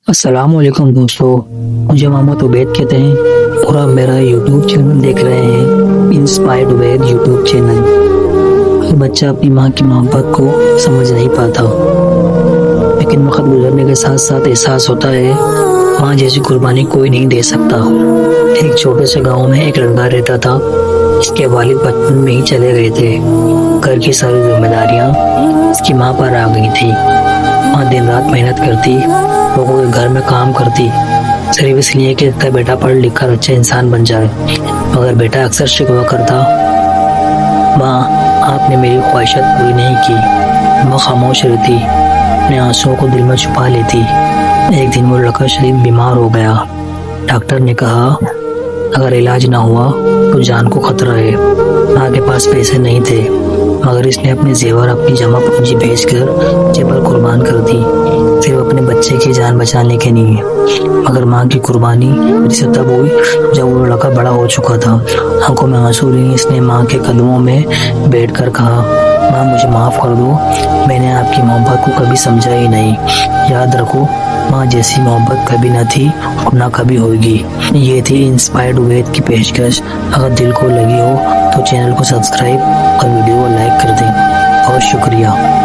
السلام علیکم دوستو، مجھے محمد عبید کہتے ہیں اور آپ میرا یوٹیوب چینل دیکھ رہے ہیں، انسپائرڈ عبید یوٹیوب چینل۔ ہر بچہ اپنی ماں کی محبت کو سمجھ نہیں پاتا، لیکن وقت گزرنے کے ساتھ ساتھ احساس ہوتا ہے ماں جیسی قربانی کوئی نہیں دے سکتا۔ ایک چھوٹے سے گاؤں میں ایک لڑکا رہتا تھا، اس کے والد بچپن میں ہی چلے گئے تھے۔ گھر کی ساری ذمہ داریاں اس کی ماں پر آ گئی تھی۔ ماں دن رات محنت کرتی، لوگوں کے گھر میں کام کرتی، صرف اس لیے کہ اس کا بیٹا پڑھ لکھ کر اچھا انسان بن جائے۔ مگر بیٹا اکثر شکوہ کرتا، ماں آپ نے میری خواہشات پوری نہیں کی۔ ماں خاموش رہتی، اپنے آنسوؤں کو دل میں چھپا لیتی۔ ایک دن وہ لڑکا شدید بیمار ہو گیا۔ ڈاکٹر نے کہا اگر علاج نہ ہوا تو جان کو خطرہ ہے۔ ماں کے پاس پیسے نہیں تھے، مگر اس نے اپنے زیور اپنی جمع پونجی بیچ کر جبل قربان کر دی، صرف اپنے بچے کی جان بچانے کے لیے۔ مگر ماں کی قربانی سے تب ہوئی جب وہ لڑکا بڑا ہو چکا تھا۔ آنکھوں میں آنسو لیے اس نے ماں کے قدموں میں بیٹھ کر کہا، ماں مجھے معاف کر دو، میں نے آپ کی محبت کو کبھی سمجھا ہی نہیں۔ یاد رکھو، ماں جیسی محبت کبھی نہ تھی اور نہ کبھی ہوگی۔ یہ تھی انسپائرڈ عبید کی پیشکش۔ اگر دل کو لگی ہو تو چینل کو سبسکرائب اور ویڈیو کو لائک کر دیں۔ بہت شکریہ۔